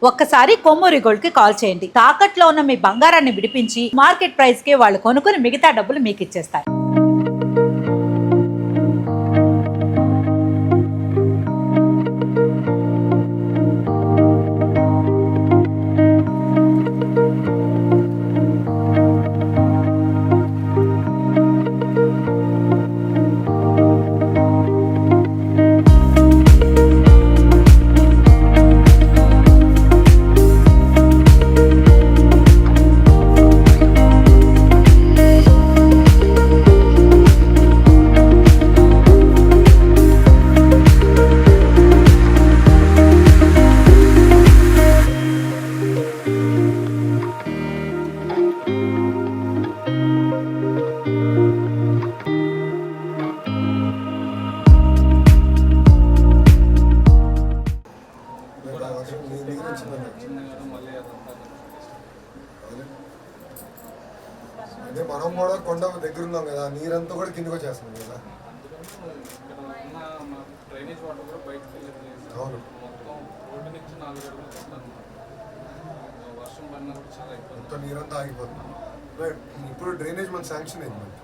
ఒక్కసారి కొమ్మూరి గోల్డ్ కి కాల్ చేయండి. తాకట్లో ఉన్న మీ బంగారాన్ని విడిపించి మార్కెట్ ప్రైస్ కి వాళ్ళు కొనుక్కుని మిగతా డబ్బులు మీకు ఇచ్చేస్తారు. అదే మనం కూడా కొండ దగ్గర ఉన్నాం కదా, నీరంతా కూడా కిందకి వచ్చేస్తుంది కదా. అవును, మొత్తం నీరంతా ఆగిపోతుంది. ఇప్పుడు డ్రైనేజ్ మన శాంక్షన్ అయింది, మనకి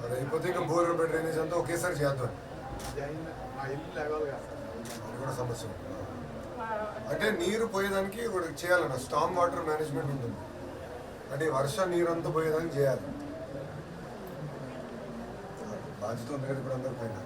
అది అయిపోతే ఇంకా బోర్ డ్రైనేజ్ అంతా ఒకేసారి చేద్దాం. అది కూడా సమస్య. అంటే నీరు పోయేదానికి చేయాలన్న స్టామ్ వాటర్ మేనేజ్మెంట్ ఉంటుంది. అంటే వర్ష నీరంతా పోయేదానికి చేయాలి. బాధ్యత ఉంది కదా ఇప్పుడు అందరి పైన.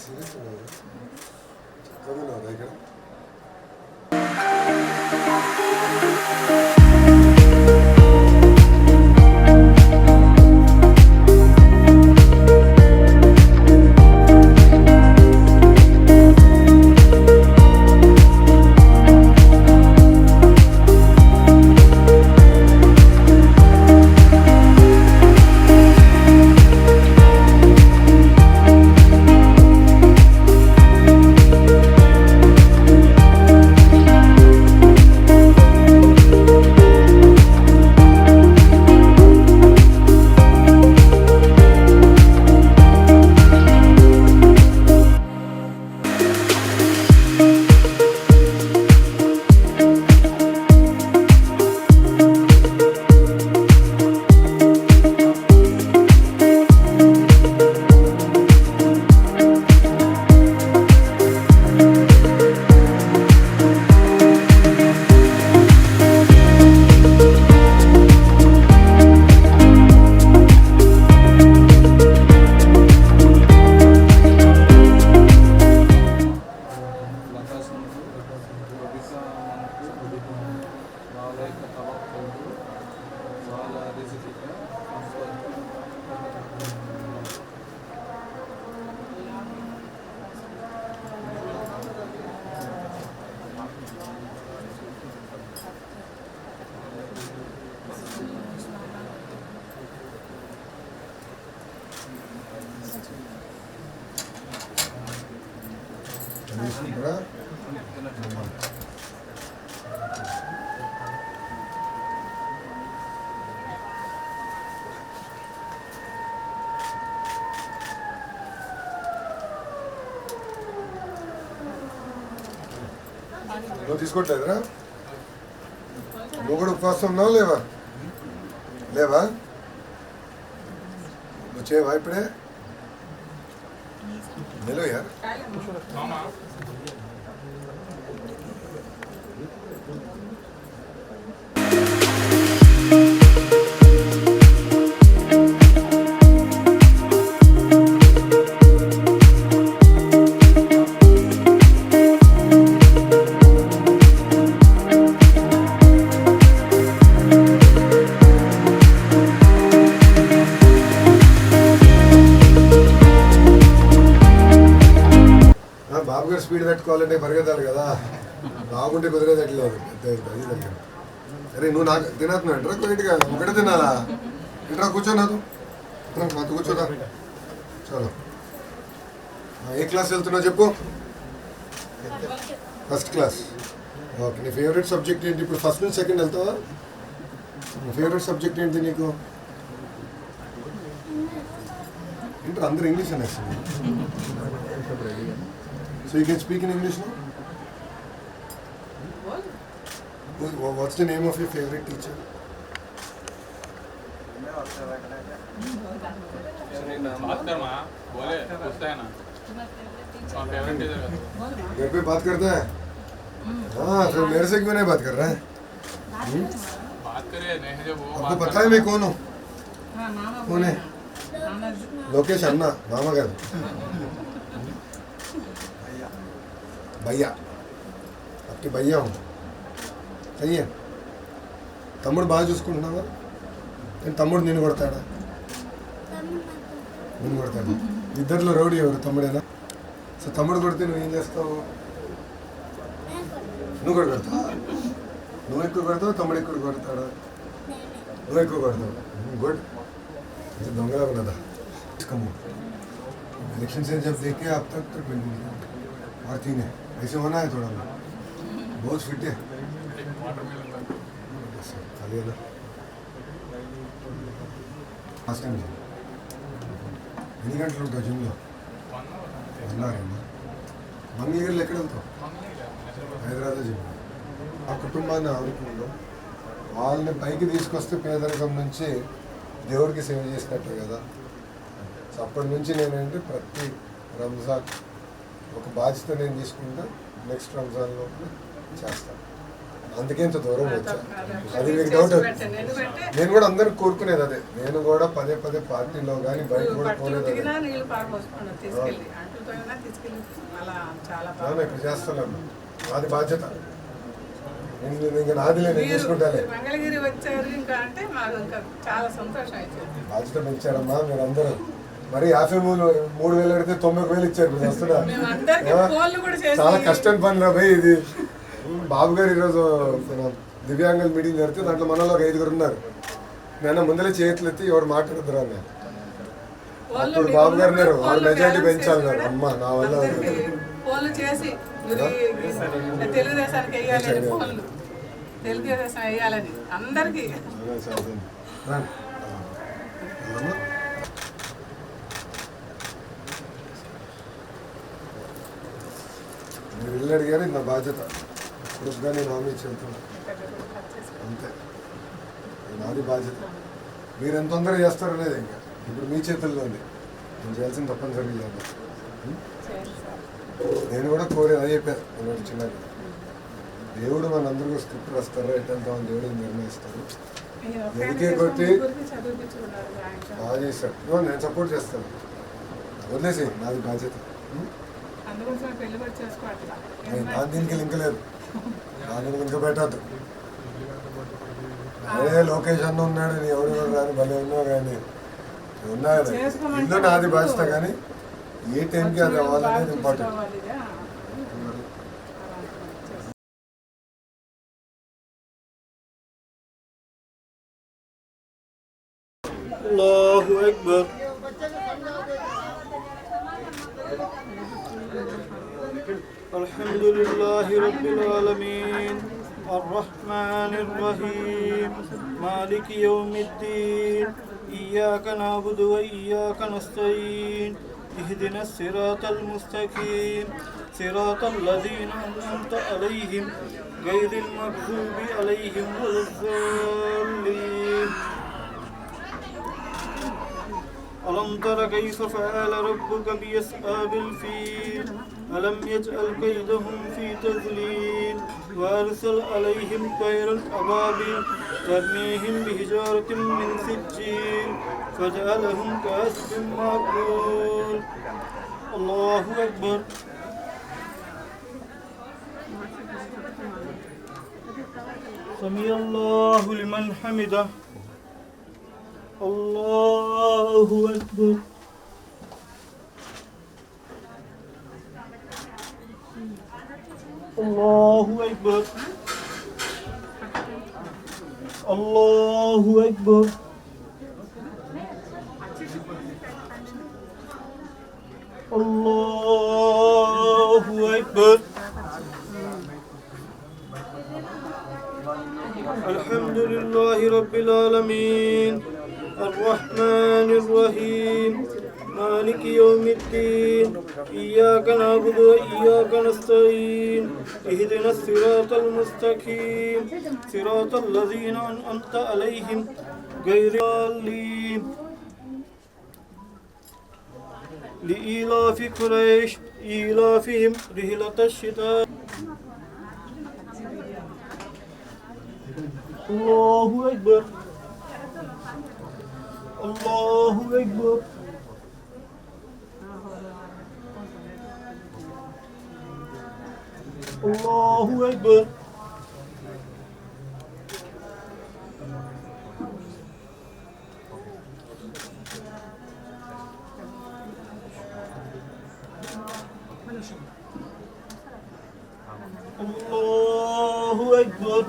సీరియస్ చక్కగా ఇక్కడ నువ్వు తీసుకోవట్లేదురా? నువ్వు కూడా ఉపవాసం ఉన్నావు లేవా? లేవా? నువ్వు చేయవా ఇప్పుడే? నిలవ యార్. బాబు గారు స్పీడ్ తట్టుకోవాలంటే పరిగెత్తాలి కదా, బాగుంటే కుదిరేదట్లేదు. అది దగ్గర అరే నువ్వు నాకు తినేస్తున్నావు అంటారా? కొన్నిటిగా ఒకటే తినాలా? ఇంట్రా కూర్చో, నాతో కూర్చోదా. చలో, ఏ క్లాస్ వెళ్తున్నావు చెప్పు. First class. ఓకే, నీ ఫేవరెట్ సబ్జెక్ట్ ఏంటి? ఇప్పుడు ఫస్ట్ నుంచి సెకండ్ వెళ్తావా? నీ ఫేవరెట్ సబ్జెక్ట్ ఏంటి నీకు? ఇంటర్ అందరూ ఇంగ్లీష్ అనేస్తుంది. So you can speak in English now? What's the name of your favourite teacher? घर पे बात करता है? हाँ, फिर मेरे से क्यों नहीं बात कर रहा है? बात करे नहीं जब वो आपको पता है मैं कौन हूँ? कौन है? लोकेश अन्ना, मामा का भैया, आपके भैया हूँ. सही है. తమ్ముడు బాగా చూసుకుంటున్నావా? నేను తమ్ముడు నిన్ను కొడతాడా? నిన్ను కొడతాడు. ఇద్దరిలో రౌడీ ఎవరు? తమ్ముడేనా? సో తమ్ముడు కొడితే నువ్వు ఏం చేస్తావు? నువ్వు కూడా కొడతావు. నువ్వు ఎక్కువ కొడతావు, తమ్ముడు ఎక్కువ కొడతాడా? నువ్వు ఎక్కువ కొడతావు. गुड. दंगला बना था. इलेक्शन से जब देखे अब तक तो 20 और 3 है. ऐसे होना है थोड़ा. बहुत फिट है. खाली है ना. फर्स्ट टाइम ఎన్ని గంటలు ఉంటావు జిమ్లో? 1 hour. మంగళగిరిలో ఎక్కడ వెళ్తావు? హైదరాబాద్ జిమ్. ఆ కుటుంబాన్ని ఆదుకుందో వాళ్ళని పైకి తీసుకొస్తే పేదరికం నుంచి దేవుడికి సేవ చేసినట్టే కదా. సో అప్పటి నుంచి నేనంటే ప్రతి రంజాన్ ఒక బాధ్యత నేను తీసుకుంటా. నెక్స్ట్ రంజాన్లో చేస్తాను. అందుకే ఇంత దూరం వచ్చా. అది మీకు డౌట్. నేను కూడా అందరికి కోరుకునేది అదే. నేను కూడా పదే పదే పార్టీలో కానీ బయట కూడా పోలేదు. ఇక్కడ చేస్తున్నాను. నాది బాధ్యత. ఇంకా నాది నేను చూసుకుంటాను. మంగళగిరి వచ్చారు ఇంకా అంటే మాకు ఇంకా చాలా సంతోషం అవుతుంది. బాధ్యత పెంచారమ్మా మీరు అందరూ. మరి 53,000 అడిగితే 90,000 ఇచ్చారు. ఇప్పుడు వస్తున్నా చాలా కష్టం పని రా భయ్ ఇది. బాబు గారు ఈరోజు దివ్యాంగుల మీటింగ్ జరిగితే దాంట్లో మనలో ఒక 5 ఉన్నారు. నేను ముందలే చేతులు ఎత్తి ఎవరు మాట్లాడుతురా నేను. అప్పుడు బాబు గారు ఉన్నారు, వాడు మెజారిటీ పెంచాలన్నారు. అమ్మ నా వల్ల తెలుగుదేశానికి వేయాలని ఫోన్లు తెలుగుదేశం వేయాలని అందరికీ. మీరు ఇల్లు అడిగారు, ఇది నా బాధ్యత. ఇప్పుడు నేను హామీ చెబుతున్నాను అంతే. నాది బాధ్యత. మీరు ఎంత తొందరగా చేస్తారనేది ఇంకా ఇప్పుడు మీ చేతుల్లో ఉంది. నేను చేయాల్సింది తప్పనిసరిగా చేయాలి. నేను కూడా కోరేది అదే చెప్పాను. నేను చిన్నది దేవుడు మనందరికీ స్క్రిప్ట్ రాస్తారా ఎట్టంతామని దేవుడు నిర్ణయిస్తారు. ఎదికే కొట్టి బాగా చేశాడు. నేను సపోర్ట్ చేస్తాను. వదిలేసి నాది బాధ్యత. దీనికి లింక్ లేదు. దానికి లింక్ పెట్టద్దు. అదే లోకేష్ అన్న ఉన్నాడు, నీ ఎవడు రాని భలే ఉన్నావు. కానీ ఉన్నా కదా ఇల్లు నాది బాధ్యత. కానీ ఏ టైంకి అది అవ్వాలనేది important. Allahu Akbar. Alhamdulillahi Rabbil Alameen. الرحمن الرحيم مالك يوم الدين إياك نعبد وإياك نستعين اهدنا الصراط المستقيم صراط الذين أنعمت عليهم غير المغضوب عليهم ولا الضالين. ألم تر كيف فعل ربك بأصحاب الفيل ألم يجعل كيدهم في تضليل وأرسل عليهم طيرا أبابيل ترميهم بحجارة من سجيل فجعلهم كعصف مأكول. الله أكبر. سمع الله لمن حمده. الله أكبر. الله أكبر. الله أكبر. الله أكبر. لله رب العالمين الرحمن الرحيم مالك يوم الدين إياك نعبد وإياك نستعين اهدنا الصراط المستقيم صراط الذين أنعمت عليهم غير الضالين لإيلاف قريش إيلافهم رحلة الشتاء الله أكبر الله أكبر الله أكبر الله أكبر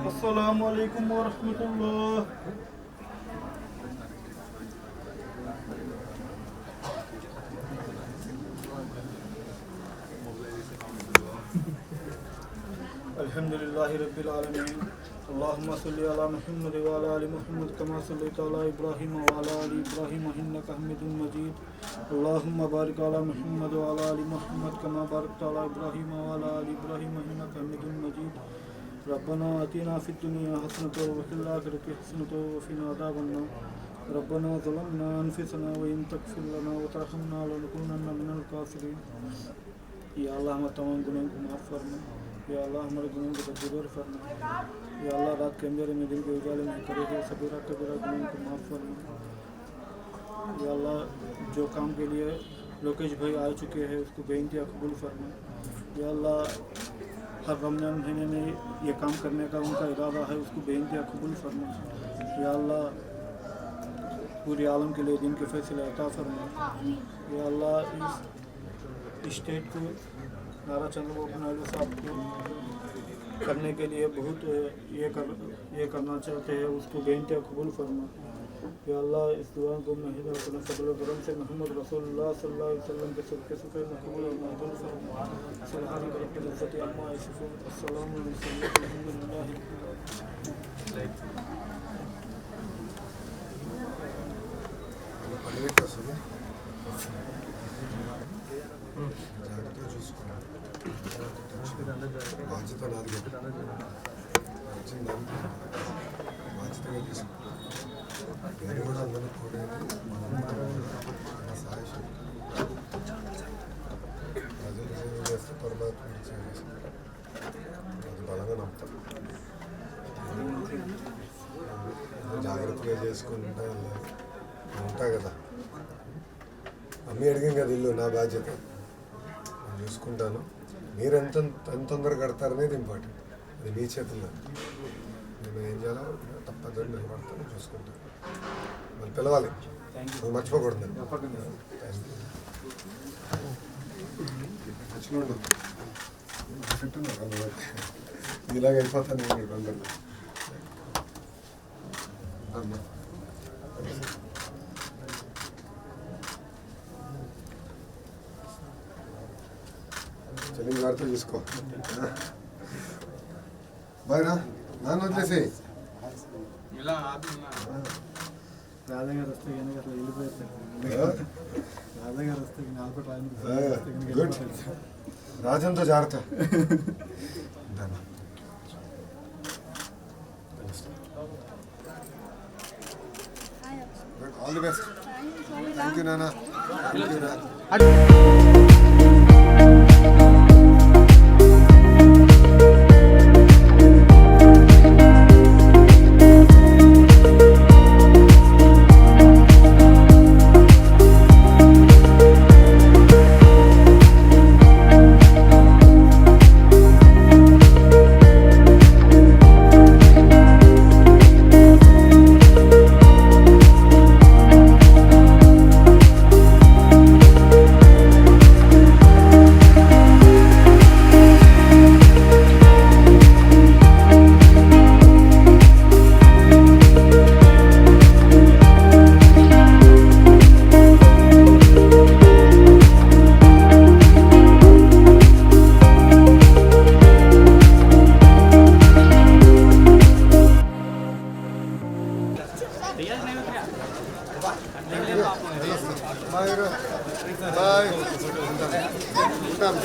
السلام عليكم ورحمة الله الحمد لله رب العالمين اللهم صل على محمد وعلى آل محمد كما صليت على إبراهيم وعلى آل إبراهيم إنك حميد مجيد اللهم بارك على محمد وعلى آل محمد كما باركت على إبراهيم وعلى آل إبراهيم إنك حميد مجيد ربنا آتنا في الدنيا حسنة وفي الآخرة حسنة وقنا عذاب النار ربنا ظلمنا أنفسنا وإن تغفر لنا وترحمنا لنكونن من الخاسرين या अल्लाह हमारे तमाम गुनाहों को माफ़ फरमा या अल्लाह हमारे गुनाहों को तकदीर फरमा या अल्लाह रात के अंधेरे में दिन के उजाले में करे हुए सबीरा कबीरा गुनाहों को माफ़ फरमा या अल्लाह जो काम के लिए लोकेश भाई आ चुके हैं उसको बेइंतहा कबूल फरमा या अल्लाह हर रमज़ान महीने में ये काम करने का उनका इरादा है उसको बेइंतहा कबूल फरमा या अल्लाह पूरे आलम के लिए दिन के फैसले अता फरमा या अल्लाह इस स्टेट को नारा चंद्रबाबू नायडू साहब को करने के लिए बहुत ये करना चाहते हैं उसको बेइंतहा कबूल फरमा या अल्लाह इस दुआ को महिदा अपने फजल करम से मोहम्मद रसूलुल्लाह सल्लल्लाहु अलैहि वसल्लम के सबके सफ़े में कबूल और मंजूर फरमा सुभान रब्बिल इज्जति अम्मा यसिफून अस्सलामु अलैकुम अल्हम्दुलिल्लाह జాగ్రత్తగా చూసుకోండి బాధ్యత నాది వచ్చిన దానికి బాధ్యతగా తీసుకోండి నేను కూడా అందరూ కోరేది సహాయ ప్రజలు సేవ చేస్తే పరమాత్మ సేవ చేస్తారు అది బలంగా నమ్ముతాం జాగ్రత్తగా చేసుకుంటా ఉంటా కదా అన్నీ అడిగాం కదా ఇల్లు నా బాధ్యత నేను చూసుకుంటాను మీరు ఎంత తొందరగా కడతారనేది ఇంపార్టెంట్ అది మీ చేతుల్లో నేను ఏం చేయాలో తప్పదని నిలబడతాను చూసుకుంటాను మళ్ళీ పిలవాలి నువ్వు మర్చిపోకూడదు మంచిగా ఇలాగ అయిపోతాను నేను అందరిలో చలి జాగ్రత్త చూసుకో బాయ్ రా నాన్న వచ్చేసి ఇలా ఆదున్నా రాజాగారు వస్తే కనుక అట్లా వెళ్ళిపోతారు రాజాగారు వస్తే గుడ్ రాజంతో జాగ్రత్త all the best thank you నాన్న థ్యాంక్ యూ బాయ్. ఉంటాం.